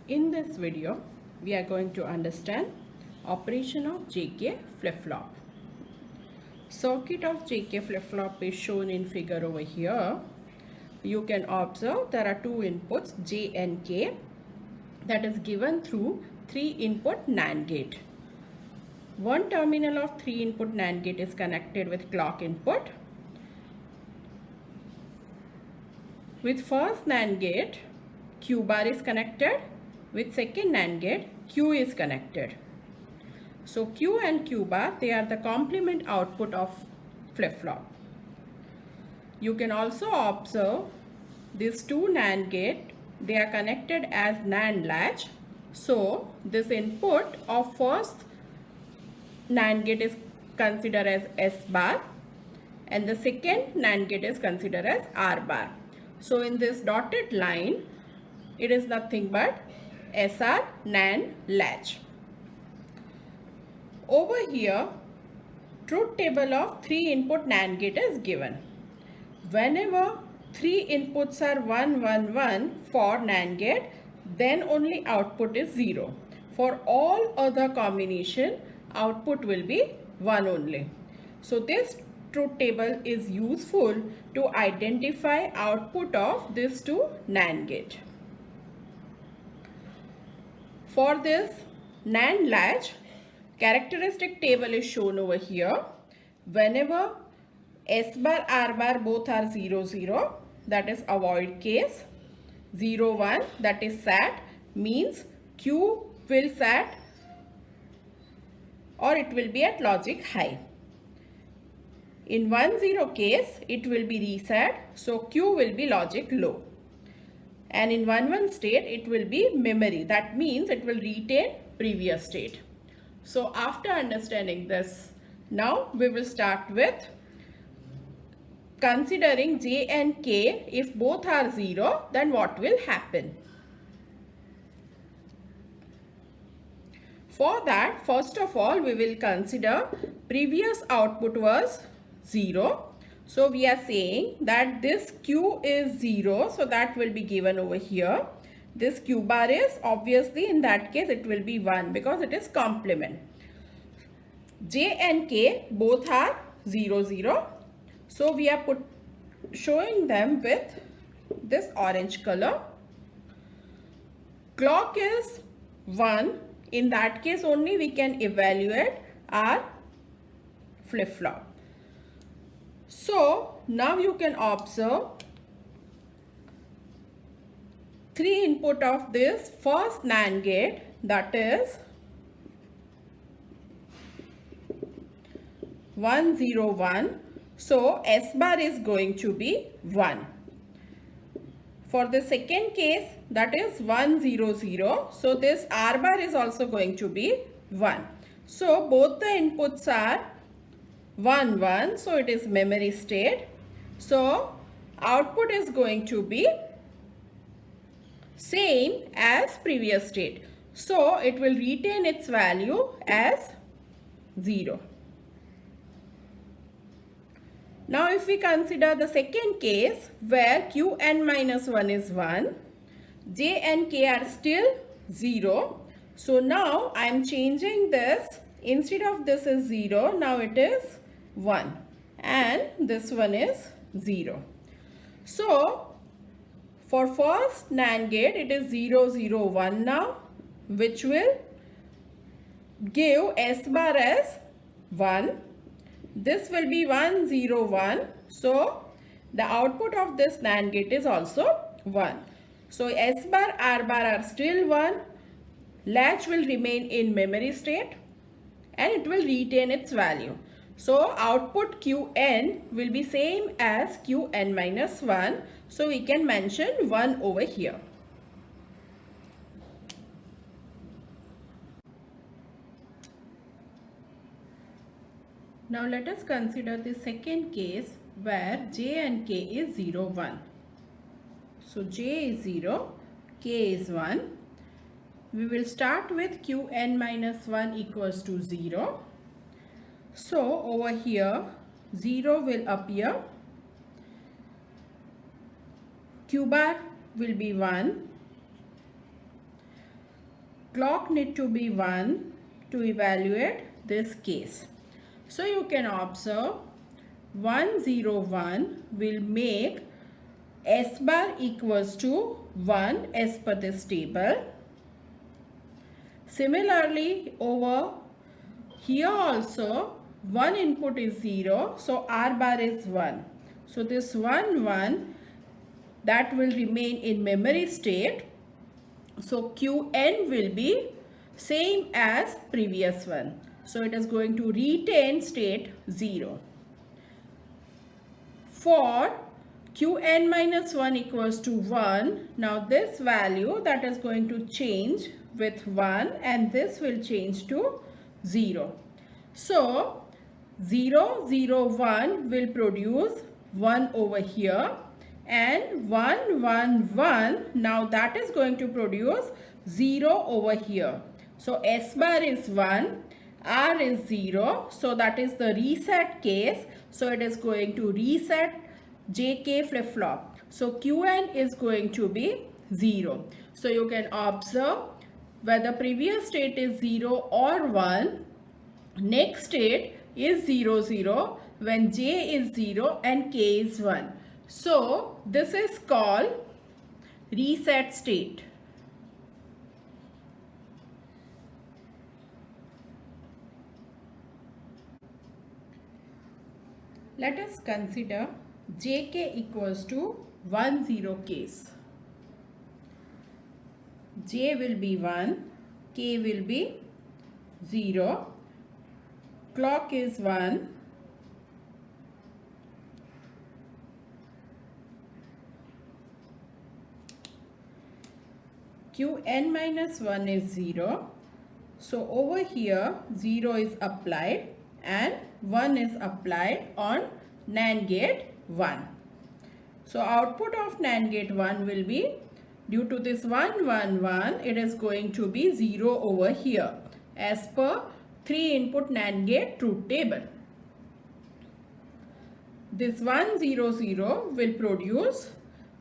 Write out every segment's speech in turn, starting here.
In this video, we are going to understand operation of JK flip-flop. Circuit of JK flip-flop is shown in figure over here. You can observe there are two inputs J and K that is given through 3-input NAND gate. One terminal of 3-input NAND gate is connected with clock input. With first NAND gate, Q bar is connected. With second NAND gate, Q is connected. So Q and Q bar, they are the complement output of flip-flop. You can also observe these two NAND gate, they are connected as NAND latch. So this input of first NAND gate is considered as S bar and the second NAND gate is considered as R bar. So in this dotted line, it is nothing but SR NAND latch. Over here, truth table of 3-input NAND gate is given. Whenever 3 inputs are 1, 1, 1 for NAND gate, then only output is 0. For all other combination, output will be 1 only. So this truth table is useful to identify output of these two NAND gate. For this NAND latch, characteristic table is shown over here. Whenever S bar, R bar both are 0, 0, that is avoid case. 0, 1, that is SAT, means Q will SAT or it will be at logic high. In 1, 0 case, it will be reset, so Q will be logic low. And in 1, 1 state, it will be memory. That means it will retain previous state. So after understanding this, now we will start with considering J and K. If both are 0, then what will happen? For that, first of all, we will consider previous output was 0. So we are saying that this Q is 0. So that will be given over here. This Q bar is obviously in that case it will be 1 because it is complement. J and K both are 0, 0. So we are showing them with this orange color. Clock is 1. In that case only we can evaluate our flip-flop. So now you can observe 3 input of this first NAND gate, that is 1, 0, 1. So S bar is going to be 1. For the second case, that is 1, 0, 0. So this R bar is also going to be 1. So both the inputs are 1, 1. So it is memory state. So output is going to be same as previous state. So it will retain its value as 0. Now if we consider the second case where Qn minus 1 is 1, J and K are still 0. So now I am changing this. Instead of this is 0, now it is 1 and this one is 0. So for first NAND gate it is 0, 0, 1 now, which will give S bar as 1. This will be 1, 0, 1. So the output of this NAND gate is also 1. So S bar, R bar are still 1. Latch will remain in memory state and it will retain its value. So output Qn will be same as Qn minus 1. So we can mention 1 over here. Now let us consider the second case where J and K is 0, 1. So J is 0, K is 1. We will start with Qn minus 1 equals to 0. So over here 0 will appear. Q bar will be 1. clock need to be 1 to evaluate this case. So you can observe 101 will make S bar equals to 1 as per this table. Similarly, over here also one input is 0, so R bar is 1. So this 1 that will remain in memory state. So Qn will be same as previous one. So it is going to retain state 0. For Qn minus 1 equals to 1, now this value that is going to change with 1 and this will change to 0. So 0, 0, 1 will produce 1 over here, and 1, 1, 1, now that is going to produce 0 over here. So S bar is 1, R is 0, so that is the reset case. So it is going to reset JK flip-flop. So Qn is going to be 0. So you can observe whether previous state is 0 or 1, next state is 0, 0 when J is 0 and K is 1. So this is called reset state. Let us consider Jk equals to 1, 0 case. J will be 1, K will be 0, clock is 1, Qn minus 1 is 0. So over here 0 is applied and 1 is applied on NAND gate 1. So output of NAND gate 1 will be, due to this 1, 1, 1, it is going to be 0 over here as per 3 input NAND gate truth table. This 1, 0, 0 will produce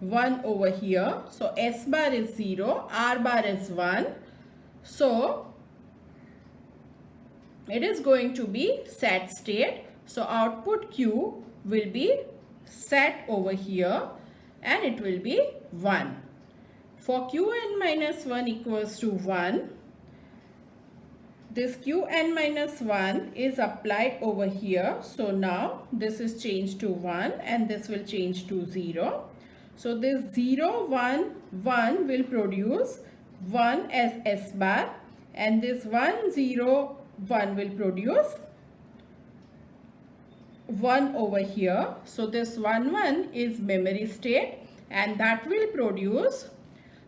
1 over here. So S bar is 0, R bar is 1. So it is going to be set state. So output Q will be set over here and it will be 1. For Qn minus 1 equals to 1, this Qn minus 1 is applied over here. So now this is changed to 1 and this will change to 0. So this 0, 1, 1 will produce 1 as S bar, and this 1, 0, 1 will produce 1 over here. So this 1, 1 is memory state and that will produce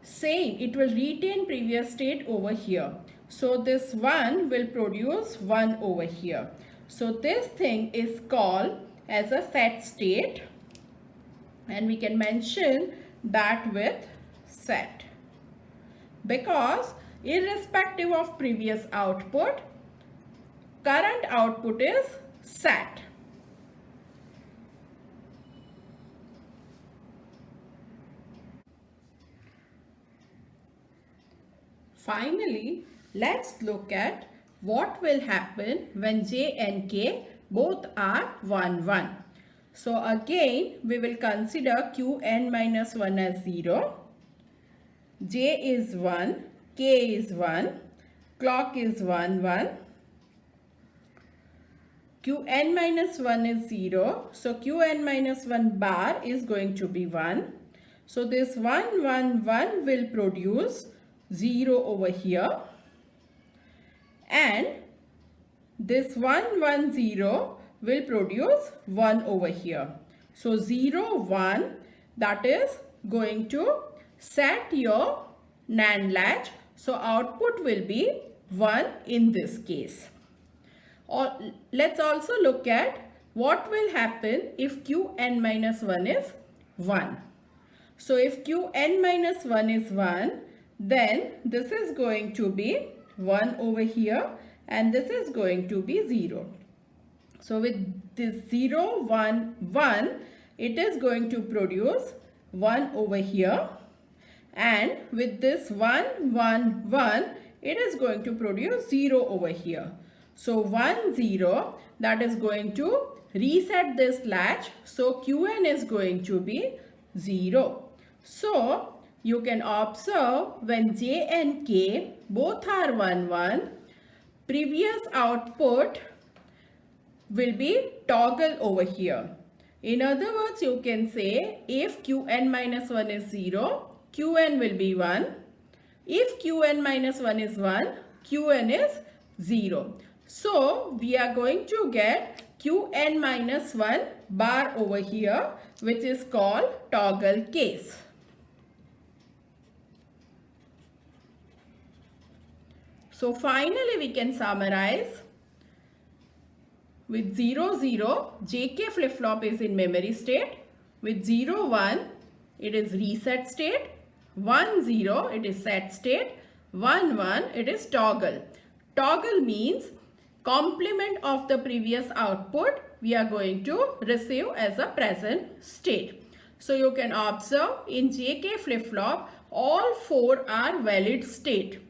same, it will retain previous state over here. So this 1 will produce 1 over here. So this thing is called as a set state, and we can mention that with set, because irrespective of previous output, current output is set. Finally, let's look at what will happen when J and K both are 1, 1. So again, we will consider Qn minus 1 as 0. J is 1, K is 1, clock is 1, 1. Qn minus 1 is 0. So Qn minus 1 bar is going to be 1. So this 1, 1, 1 will produce 0 over here, and this 1, 1, 0 will produce 1 over here. So 0, 1, that is going to set your NAND latch. So output will be 1 in this case. Or let's also look at what will happen if Qn minus 1 is 1. So if Qn minus 1 is 1, then this is going to be 1 over here and this is going to be 0. So with this 0, 1, 1, it is going to produce 1 over here, and with this 1, 1, 1, it is going to produce 0 over here. So 1 0, that is going to reset this latch. So Qn is going to be 0. So you can observe when J and K both are 1 1, previous output will be toggle over here. In other words, you can say if Qn minus 1 is 0, Qn will be 1. If Qn minus 1 is 1, Qn is 0. So we are going to get Qn minus 1 bar over here, which is called toggle case. So finally we can summarize. With 0 0, JK flip-flop is in memory state. With 0 1, it is reset state. 1 0, it is set state. 1 1, it is toggle. Toggle means complement of the previous output we are going to receive as a present state. So you can observe in JK flip-flop all 4 are valid state.